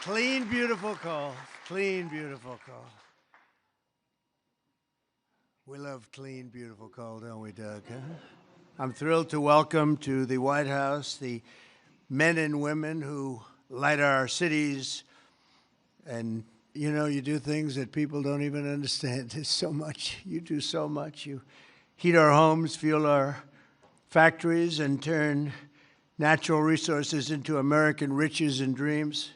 Clean, beautiful coal. Clean, beautiful coal. We love clean, beautiful coal, don't we, Doug? Huh? I'm thrilled to welcome to the White House the men and women who light our cities. And, you know, you do things that people don't even understand. There's so much. You do so much. You heat our homes, fuel our factories, and turn natural resources into American riches and dreams.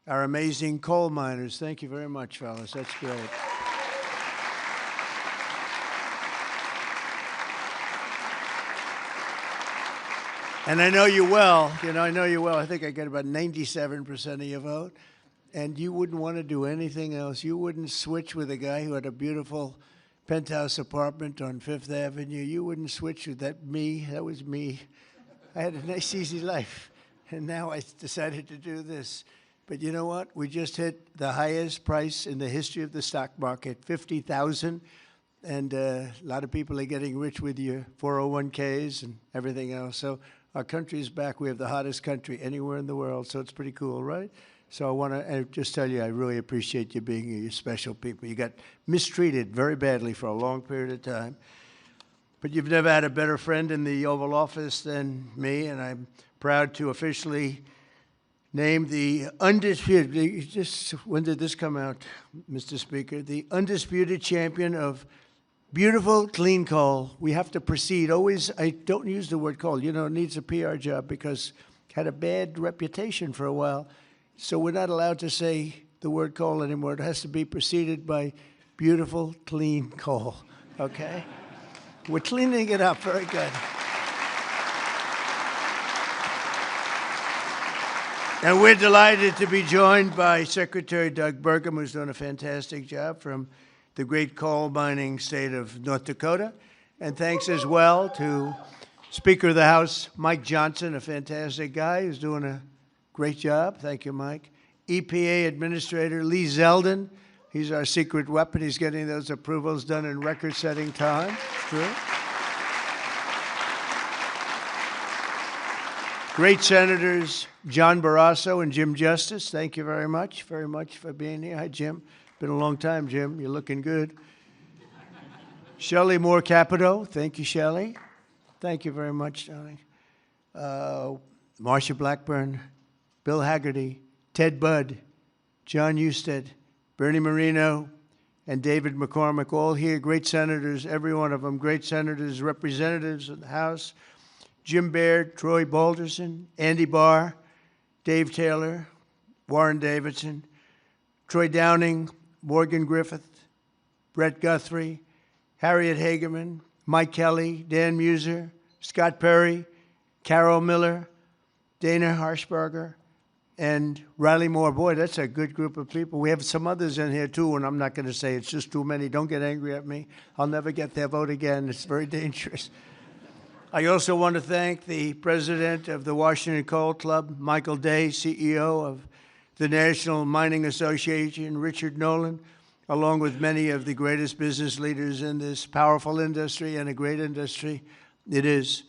Our amazing coal miners. Thank you very much, fellas. That's great. And I know you well. I know you well. I think I got about 97% of your vote. And you wouldn't want to do anything else. You wouldn't switch with a guy who had a beautiful penthouse apartment on Fifth Avenue. You wouldn't switch with that was me. I had a nice, easy life. And now I decided to do this. But you know what? We just hit the highest price in the history of the stock market, $50,000. And a lot of people are getting rich with your 401ks and everything else. So our country is back. We have the hottest country anywhere in the world. So it's pretty cool, right? So I want to just tell you, I really appreciate you being here. You're special people. You got mistreated very badly for a long period of time. But you've never had a better friend in the Oval Office than me. And I'm proud to officially name the undisputed, when did this come out, Mr. Speaker? The undisputed champion of beautiful, clean coal. We have to proceed. Always, I don't use the word coal. You know, it needs a PR job because it had a bad reputation for a while. So we're not allowed to say the word coal anymore. It has to be preceded by beautiful, clean coal, okay? We're cleaning it up. Very good. And we're delighted to be joined by Secretary Doug Burgum, who's done a fantastic job from the great coal mining state of North Dakota. And thanks as well to Speaker of the House, Mike Johnson, a fantastic guy who's doing a great job. Thank you, Mike. EPA Administrator Lee Zeldin. He's our secret weapon. He's getting those approvals done in record-setting time. True. Great Senators John Barrasso and Jim Justice. Thank you very much for being here. Hi, Jim. Been a long time, Jim. You're looking good. Shelley Moore Capito. Thank you, Shelley. Thank you very much, darling. Marsha Blackburn, Bill Hagerty, Ted Budd, John Husted, Bernie Marino, and David McCormick, all here, great senators, every one of them, great senators, representatives of the House, Jim Baird, Troy Balderson, Andy Barr, Dave Taylor, Warren Davidson, Troy Downing, Morgan Griffith, Brett Guthrie, Harriet Hageman, Mike Kelly, Dan Muser, Scott Perry, Carol Miller, Dana Harshberger, and Riley Moore. Boy, that's a good group of people. We have some others in here, too, and I'm not going to say it's just too many. Don't get angry at me. I'll never get their vote again. It's very dangerous. I also want to thank the president of the Washington Coal Club, Michael Day, CEO of the National Mining Association, Richard Nolan, along with many of the greatest business leaders in this powerful industry and a great industry it is.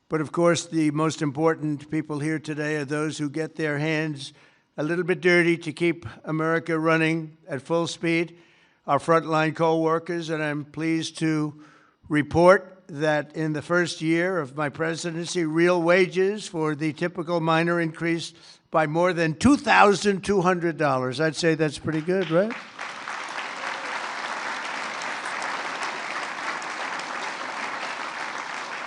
But of course, the most important people here today are those who get their hands a little bit dirty to keep America running at full speed, our frontline coal workers. And I'm pleased to report that in the first year of my presidency, real wages for the typical miner increased by more than $2,200. I'd say that's pretty good, right?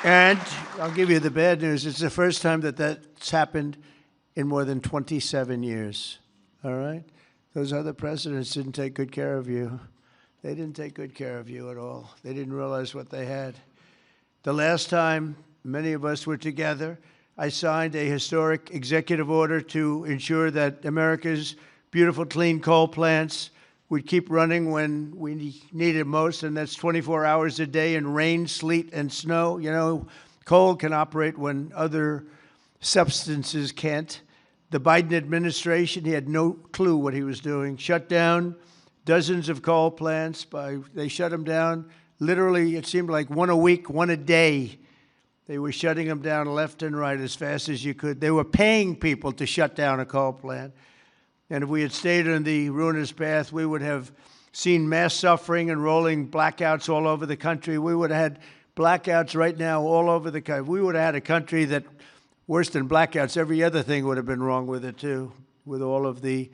And I'll give you the bad news. It's the first time that that's happened in more than 27 years, all right? Those other presidents didn't take good care of you. They didn't take good care of you at all. They didn't realize what they had. The last time many of us were together, I signed a historic executive order to ensure that America's beautiful, clean coal plants would keep running when we need it most, and that's 24 hours a day in rain, sleet, and snow. You know, coal can operate when other substances can't. The Biden administration, he had no clue what he was doing. Shut down dozens of coal plants. They shut them down. Literally, it seemed like one a week, one a day. They were shutting them down left and right as fast as you could. They were paying people to shut down a coal plant. And if we had stayed on the ruinous path, we would have seen mass suffering and rolling blackouts all over the country. We would have had blackouts right now all over the country. We would have had a country that, worse than blackouts, every other thing would have been wrong with it too, with all of the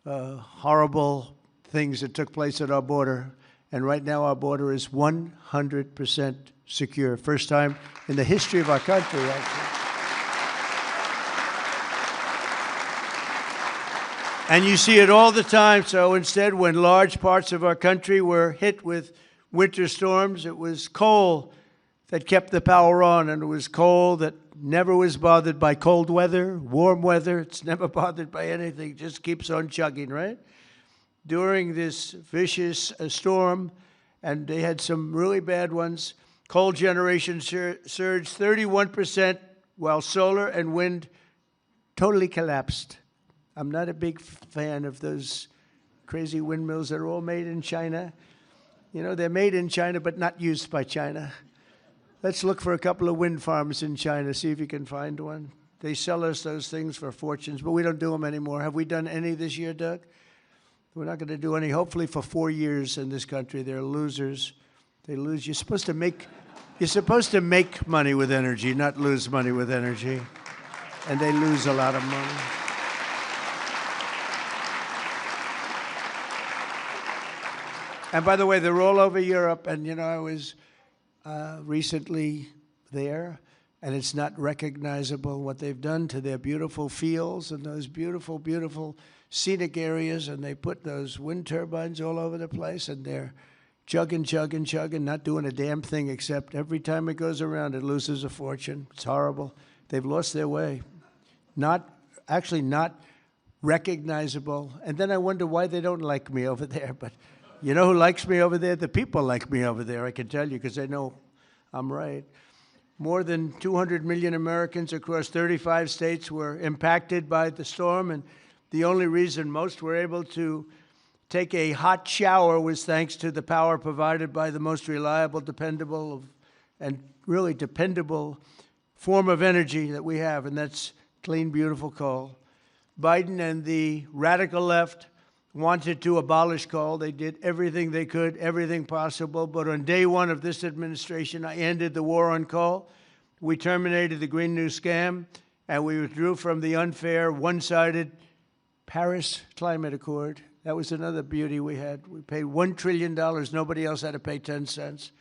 horrible things that took place at our border. And right now our border is 100% secure. First time in the history of our country, actually. And you see it all the time. So instead, when large parts of our country were hit with winter storms, it was coal that kept the power on, and it was coal that never was bothered by cold weather, warm weather. It's never bothered by anything, just keeps on chugging, right? During this vicious storm, and they had some really bad ones, coal generation surged 31%, while solar and wind totally collapsed. I'm not a big fan of those crazy windmills that are all made in China. You know, they're made in China, but not used by China. Let's look for a couple of wind farms in China, see if you can find one. They sell us those things for fortunes, but we don't do them anymore. Have we done any this year, Doug? We're not going to do any, hopefully for 4 years in this country. They're losers. They lose. You're supposed to make money with energy, not lose money with energy. And they lose a lot of money. And by the way, they're all over Europe. And, you know, I was recently there, and it's not recognizable what they've done to their beautiful fields and those beautiful, beautiful scenic areas. And they put those wind turbines all over the place, and they're chugging, chugging, chugging, not doing a damn thing, except every time it goes around, it loses a fortune. It's horrible. They've lost their way. Not recognizable. And then I wonder why they don't like me over there. But you know who likes me over there? The people like me over there, I can tell you, because they know I'm right. More than 200 million Americans across 35 states were impacted by the storm, and the only reason most were able to take a hot shower was thanks to the power provided by the most reliable, dependable, and really dependable form of energy that we have, and that's clean, beautiful coal. Biden and the radical left wanted to abolish coal. They did everything they could, everything possible. But on day one of this administration, I ended the war on coal. We terminated the Green New Scam, and we withdrew from the unfair, one-sided Paris Climate Accord. That was another beauty we had. We paid $1 trillion. Nobody else had to pay 10 cents.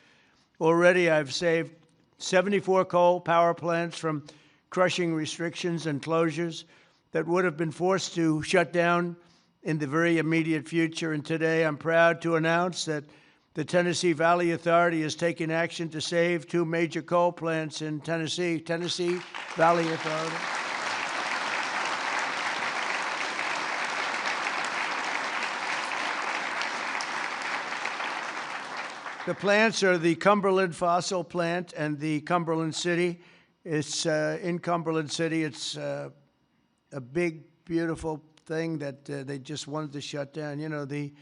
Already I've saved 74 coal power plants from crushing restrictions and closures that would have been forced to shut down in the very immediate future. And today I'm proud to announce that the Tennessee Valley Authority is taking action to save 2 major coal plants in Tennessee. Tennessee Valley Authority. The plants are the Cumberland Fossil Plant and the Cumberland City. It's in Cumberland City. It's a big, beautiful thing that they just wanted to shut down. You know, the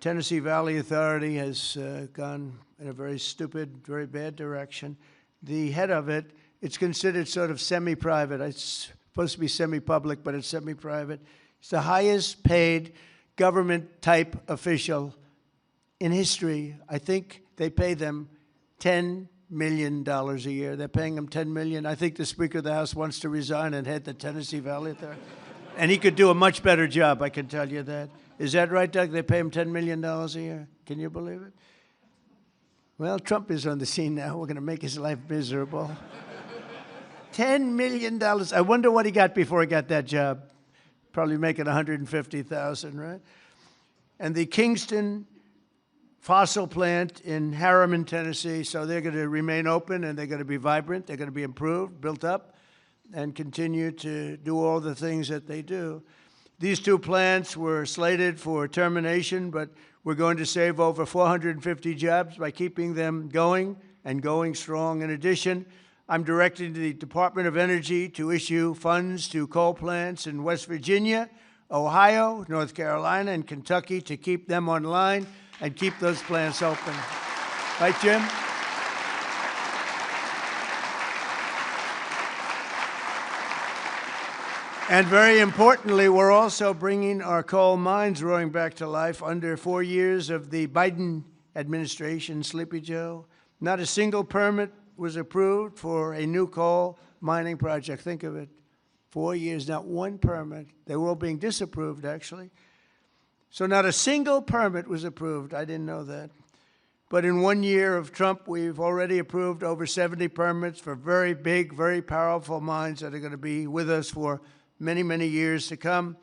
Tennessee Valley Authority has gone in a very stupid, very bad direction. The head of it, it's considered sort of semi-private. It's supposed to be semi-public, but it's semi-private. It's the highest paid government-type official in history. I think they pay them $10 million a year. They're paying them $10 million. I think the Speaker of the House wants to resign and head the Tennessee Valley Authority. And he could do a much better job, I can tell you that. Is that right, Doug? They pay him $10 million a year. Can you believe it? Well, Trump is on the scene now. We're going to make his life miserable. $10 million. I wonder what he got before he got that job. Probably making $150,000, right? And the Kingston fossil plant in Harriman, Tennessee, so they're going to remain open, and they're going to be vibrant. They're going to be improved, built up, and continue to do all the things that they do. These 2 plants were slated for termination, but we're going to save over 450 jobs by keeping them going and going strong. In addition, I'm directing the Department of Energy to issue funds to coal plants in West Virginia, Ohio, North Carolina, and Kentucky to keep them online and keep those plants open. Right, Jim? And very importantly, we're also bringing our coal mines roaring back to life. Under 4 years of the Biden administration, Sleepy Joe, not a single permit was approved for a new coal mining project. Think of it. 4 years, not one permit. They were all being disapproved, actually. So not a single permit was approved. I didn't know that. But in 1 year of Trump, we've already approved over 70 permits for very big, very powerful mines that are going to be with us for many, many years to come.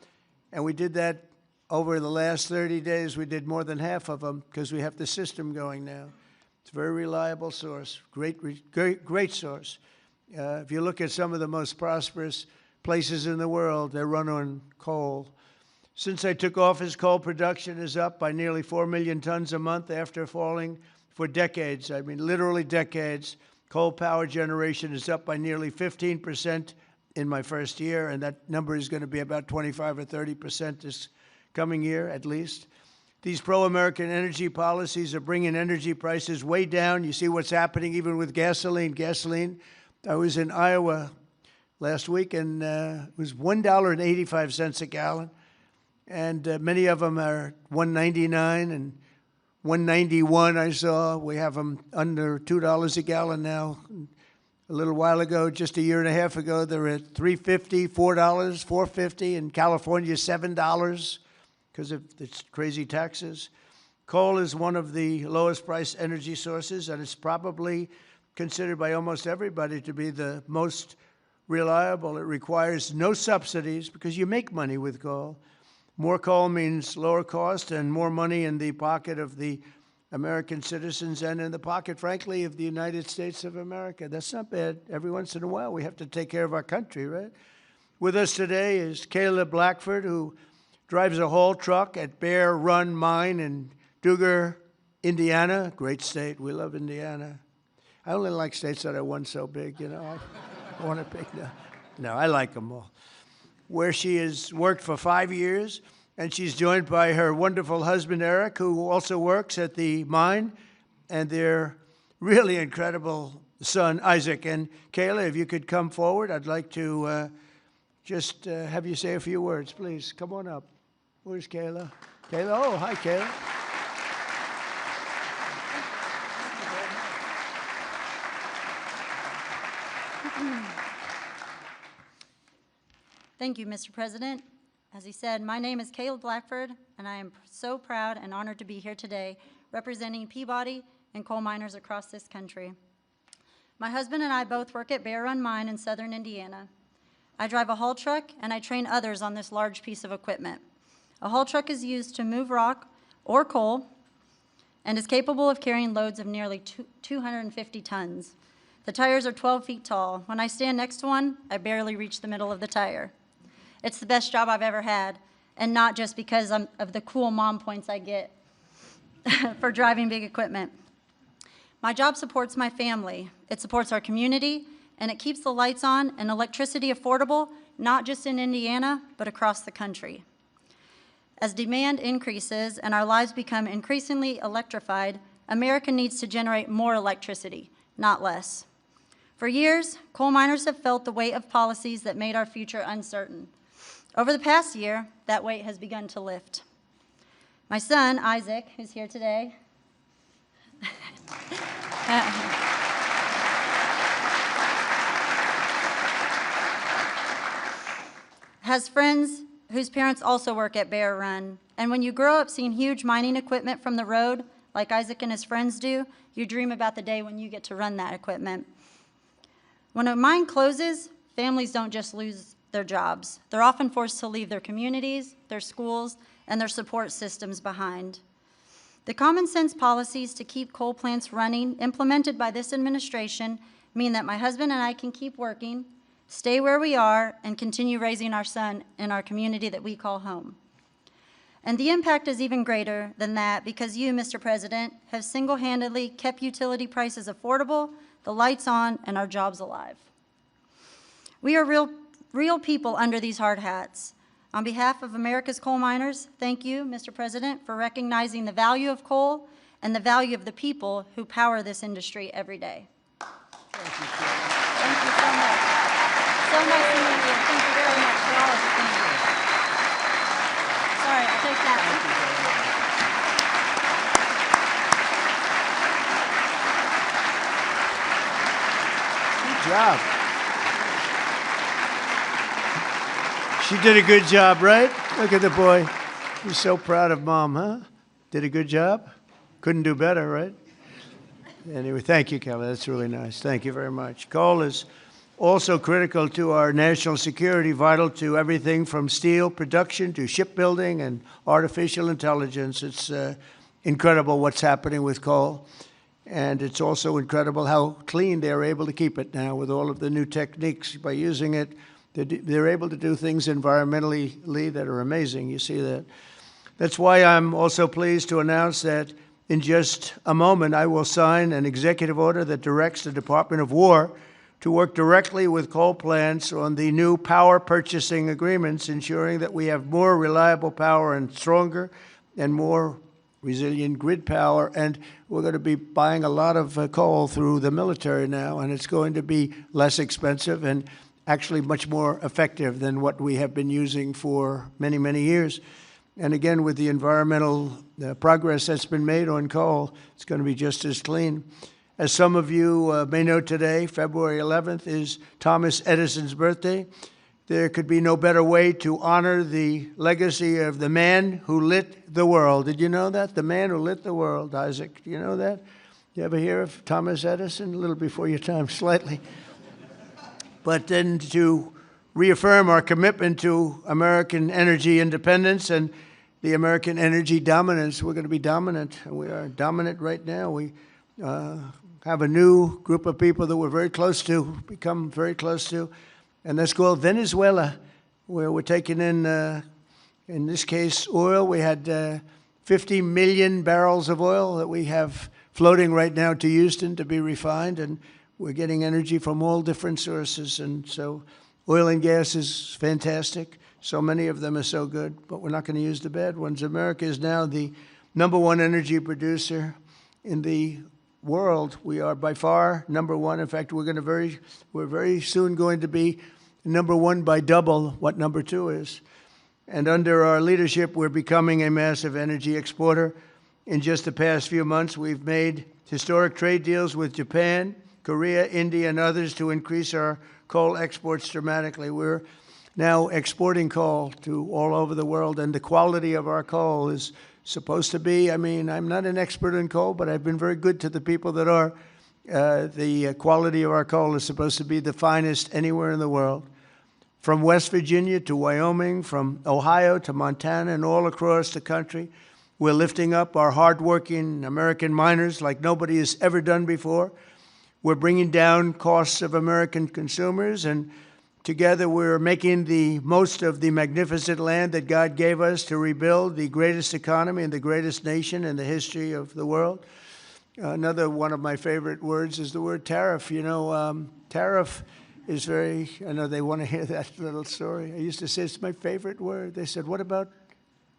And we did that over the last 30 days. We did more than half of them because we have the system going now. It's a very reliable source, great source. If you look at some of the most prosperous places in the world, they run on coal. Since I took office, coal production is up by nearly 4 million tons a month after falling for decades. I mean, literally decades. Coal power generation is up by nearly 15% in my first year, and that number is going to be about 25 or 30% this coming year, at least. These pro-American energy policies are bringing energy prices way down. You see what's happening even with gasoline. I was in Iowa last week, and it was $1.85 a gallon. And many of them are $1.99 and $1.91 I saw. We have them under $2 a gallon now. A little while ago, just a year and a half ago, they were at $3.50, $4, $4.50. In California, $7 because of its crazy taxes. Coal is one of the lowest price energy sources, and it's probably considered by almost everybody to be the most reliable. It requires no subsidies because you make money with coal. More coal means lower cost and more money in the pocket of the American citizens and in the pocket, frankly, of the United States of America. That's not bad. Every once in a while, we have to take care of our country, right? With us today is Kayla Blackford, who drives a haul truck at Bear Run Mine in Duggar, Indiana. Great state. We love Indiana. I only like states that are one so big, you know. I want to pick. No, I like them all. Where she has worked for 5 years, and she's joined by her wonderful husband, Eric, who also works at the mine, and their really incredible son, Isaac. And Kayla, if you could come forward, I'd like to just have you say a few words, please. Come on up. Where's Kayla? Kayla? Oh, hi, Kayla. Thank you, Mr. President. As he said, my name is Kayla Blackford, and I am so proud and honored to be here today representing Peabody and coal miners across this country. My husband and I both work at Bear Run Mine in southern Indiana. I drive a haul truck, and I train others on this large piece of equipment. A haul truck is used to move rock or coal and is capable of carrying loads of nearly 250 tons. The tires are 12 feet tall. When I stand next to one, I barely reach the middle of the tire. It's the best job I've ever had, and not just because of the cool mom points I get for driving big equipment. My job supports my family. It supports our community, and it keeps the lights on and electricity affordable, not just in Indiana, but across the country. As demand increases and our lives become increasingly electrified, America needs to generate more electricity, not less. For years, coal miners have felt the weight of policies that made our future uncertain. Over the past year, that weight has begun to lift. My son, Isaac, who's here today, has friends whose parents also work at Bear Run. And when you grow up seeing huge mining equipment from the road, like Isaac and his friends do, you dream about the day when you get to run that equipment. When a mine closes, families don't just lose their jobs. They're often forced to leave their communities, their schools, and their support systems behind. The common sense policies to keep coal plants running implemented by this administration mean that my husband and I can keep working, stay where we are, and continue raising our son in our community that we call home. And the impact is even greater than that because you, Mr. President, have single-handedly kept utility prices affordable, the lights on, and our jobs alive. We are real people under these hard hats. On behalf of America's coal miners, thank you, Mr. President, for recognizing the value of coal and the value of the people who power this industry every day. Thank you, Thank you so much. So nice to meet you. Thank you very much for all of take that. Good job. She did a good job, right? Look at the boy. He's so proud of Mom, huh? Did a good job? Couldn't do better, right? Anyway, thank you, Kelly. That's really nice. Thank you very much. Coal is also critical to our national security, vital to everything from steel production to shipbuilding and artificial intelligence. It's incredible what's happening with coal. And it's also incredible how clean they're able to keep it now with all of the new techniques. By using it, they're able to do things environmentally that are amazing. You see that. That's why I'm also pleased to announce that in just a moment, I will sign an executive order that directs the Department of War to work directly with coal plants on the new power purchasing agreements, ensuring that we have more reliable power and stronger and more resilient grid power. And we're going to be buying a lot of coal through the military now, and it's going to be less expensive and actually much more effective than what we have been using for many, many years. And again, with the environmental progress that's been made on coal, it's going to be just as clean. As some of you may know today, February 11th is Thomas Edison's birthday. There could be no better way to honor the legacy of the man who lit the world. Did you know that? The man who lit the world, Isaac. Do you know that? You ever hear of Thomas Edison? A little before your time, slightly. But then to reaffirm our commitment to American energy independence and the American energy dominance. We're going to be dominant, and we are dominant right now. We have a new group of people that we're very close to, become very close to, and that's called Venezuela, where we're taking in this case, oil. We had 50 million barrels of oil that we have floating right now to Houston to be refined, and we're getting energy from all different sources, and so oil and gas is fantastic. So many of them are so good, but we're not going to use the bad ones. America is now the #1 energy producer in the world. We are by far #1. In fact, we're very soon going to be #1 by double what #2 is. And under our leadership, we're becoming a massive energy exporter. In just the past few months, we've made historic trade deals with Japan, Korea, India, and others to increase our coal exports dramatically. We're now exporting coal to all over the world, and the quality of our coal is supposed to be, I'm not an expert in coal, but I've been very good to the people that are. The quality of our coal is supposed to be the finest anywhere in the world. From West Virginia to Wyoming, from Ohio to Montana, and all across the country, we're lifting up our hardworking American miners like nobody has ever done before. We're bringing down costs of American consumers, and together we're making the most of the magnificent land that God gave us to rebuild the greatest economy and the greatest nation in the history of the world. Another one of my favorite words is the word tariff. You know, tariff is very, I know they want to hear that little story. I used to say it's my favorite word. They said, what about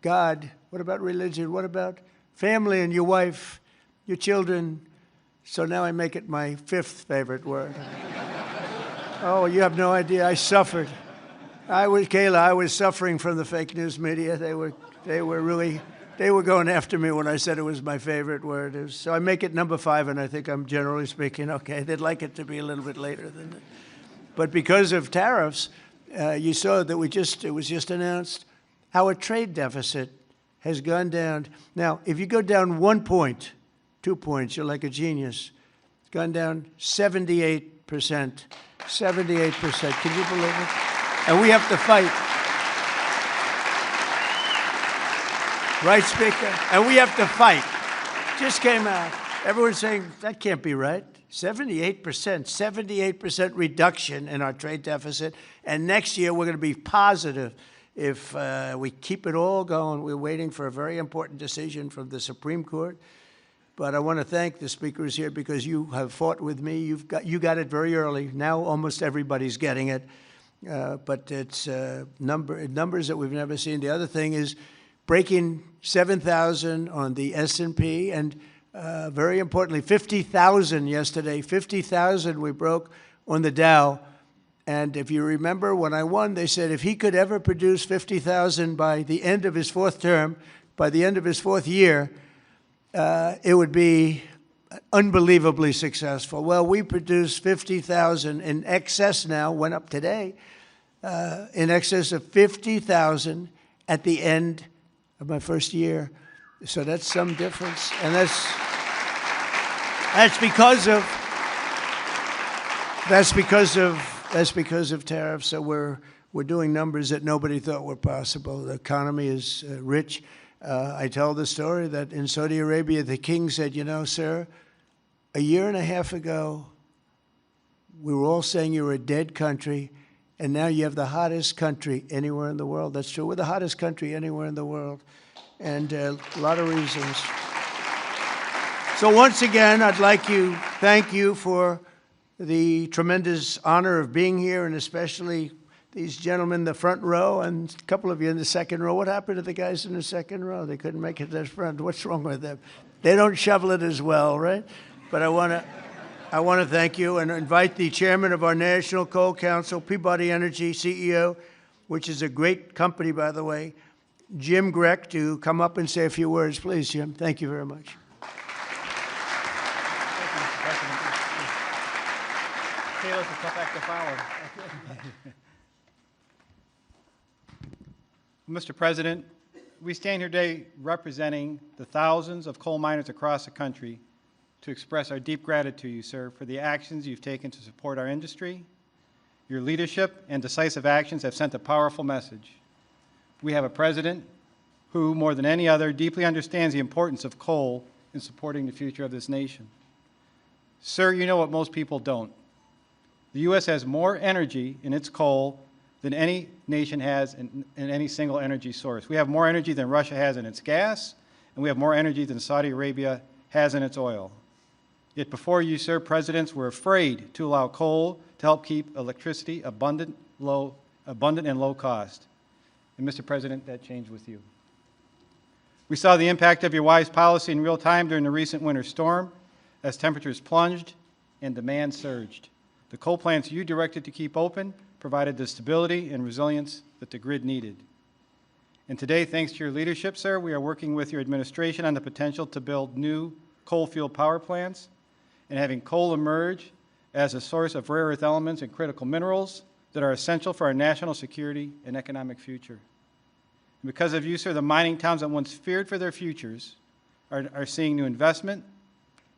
God? What about religion? What about family and your wife, your children? So now I make it my 5th favorite word. Oh, you have no idea. I suffered. Kayla, I was suffering from the fake news media. They were going after me when I said it was my favorite word. So I make it #5, and I think I'm generally speaking okay. They'd like it to be a little bit later than that. But because of tariffs, you saw that it was just announced, our trade deficit has gone down. Now, if you go down 1 point, 2 points, you're like a genius. It's gone down 78%. 78%. Can you believe it? And we have to fight. Right, Speaker? And we have to fight. Just came out. Everyone's saying, that can't be right. 78% reduction in our trade deficit. And next year, we're going to be positive if we keep it all going. We're waiting for a very important decision from the Supreme Court. But I want to thank the speakers here because you have fought with me. You got it very early. Now almost everybody's getting it. But it's numbers that we've never seen. The other thing is breaking 7,000 on the S&P, and very importantly, 50,000 yesterday. 50,000 we broke on the Dow. And if you remember, when I won, they said if he could ever produce 50,000 by the end of his fourth term, by the end of his fourth year, it would be unbelievably successful. Well, we produced 50,000 in excess now, went up today, in excess of 50,000 at the end of my first year. So that's some difference. And that's because of tariffs. So we're doing numbers that nobody thought were possible. The economy is rich. I tell the story that in Saudi Arabia, the king said, you know, sir, a year and a half ago, we were all saying you were a dead country, and now you have the hottest country anywhere in the world. That's true. We're the hottest country anywhere in the world, and a lot of reasons. So once again, I'd like to thank you for the tremendous honor of being here, and especially these gentlemen in the front row and a couple of you in the second row. What happened to the guys in the second row? They couldn't make it to the front. What's wrong with them? They don't shovel it as well, right? But I want to thank you and invite the chairman of our National Coal Council, Peabody Energy CEO, which is a great company, by the way, Jim Grech, to come up and say a few words. Please, Jim. Thank you very much. Taylor's a tough act to follow. Mr. President, we stand here today representing the thousands of coal miners across the country to express our deep gratitude to you, sir, for the actions you've taken to support our industry. Your leadership and decisive actions have sent a powerful message. We have a president who, more than any other, deeply understands the importance of coal in supporting the future of this nation. Sir, you know what most people don't. The U.S. has more energy in its coal than any nation has in any single energy source. We have more energy than Russia has in its gas, and we have more energy than Saudi Arabia has in its oil. Yet before you, sir, presidents were afraid to allow coal to help keep electricity abundant and low cost. And Mr. President, that changed with you. We saw the impact of your wise policy in real time during the recent winter storm as temperatures plunged and demand surged. The coal plants you directed to keep open provided the stability and resilience that the grid needed. And today, thanks to your leadership, sir, we are working with your administration on the potential to build new coal-fueled power plants and having coal emerge as a source of rare earth elements and critical minerals that are essential for our national security and economic future. And because of you, sir, the mining towns that once feared for their futures are seeing new investment,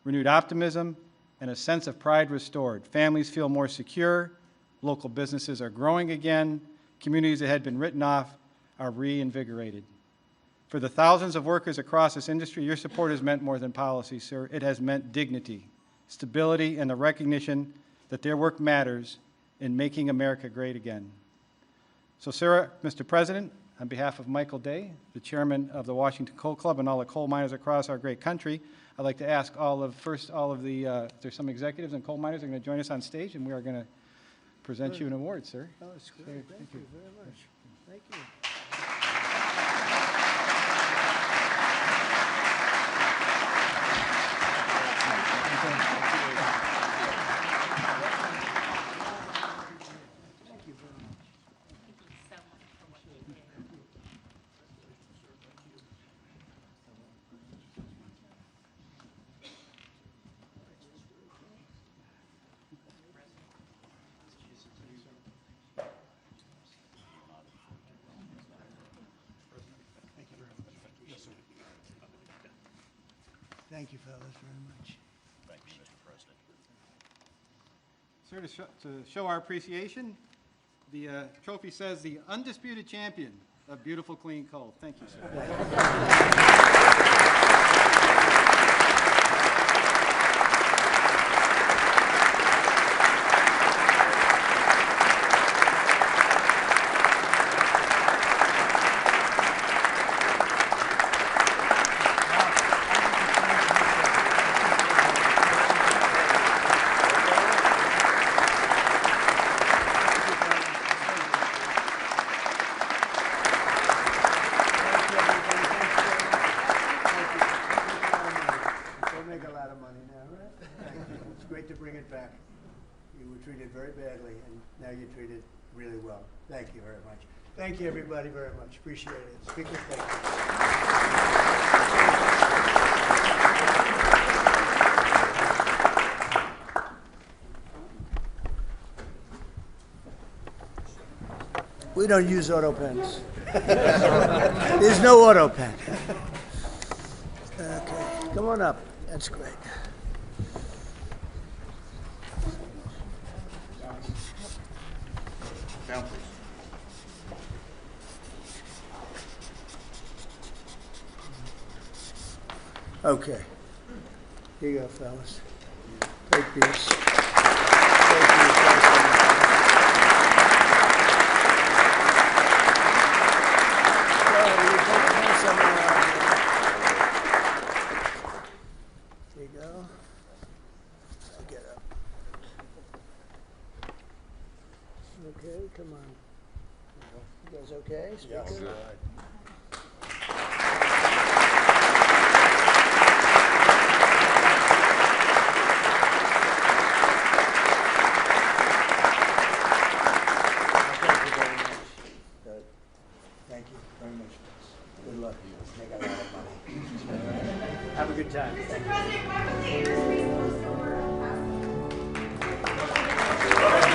renewed optimism, and a sense of pride restored. Families feel more secure, local businesses are growing again, communities that had been written off are reinvigorated. For the thousands of workers across this industry, your support has meant more than policy, sir. It has meant dignity, stability, and the recognition that their work matters in making America great again. So, sir, Mr. President, on behalf of Michael Day, the chairman of the Washington Coal Club, and all the coal miners across our great country, I'd like to ask there's some executives and coal miners that are going to join us on stage, and we are going to present you an award, sir. Oh, that's great. Thank you very much. Thank you. Thank you, fellas, very much. Thank you, Mr. President. Sir, to show our appreciation, the trophy says the undisputed champion of beautiful, clean coal. Thank you, sir. You were treated very badly, and now you're treated really well. Thank you very much. Thank you, everybody, very much. Appreciate it. Speaker, thank you. We don't use auto pens. There's no auto pen. Okay, come on up. That's great. Down, please. Okay. Here you go, fellas. Take these. Take these. There you go. I'll get up. Okay, come on. You guys okay? Speaker? Thank you very much. Good luck. Make a lot of money. Have a good time. Thank you.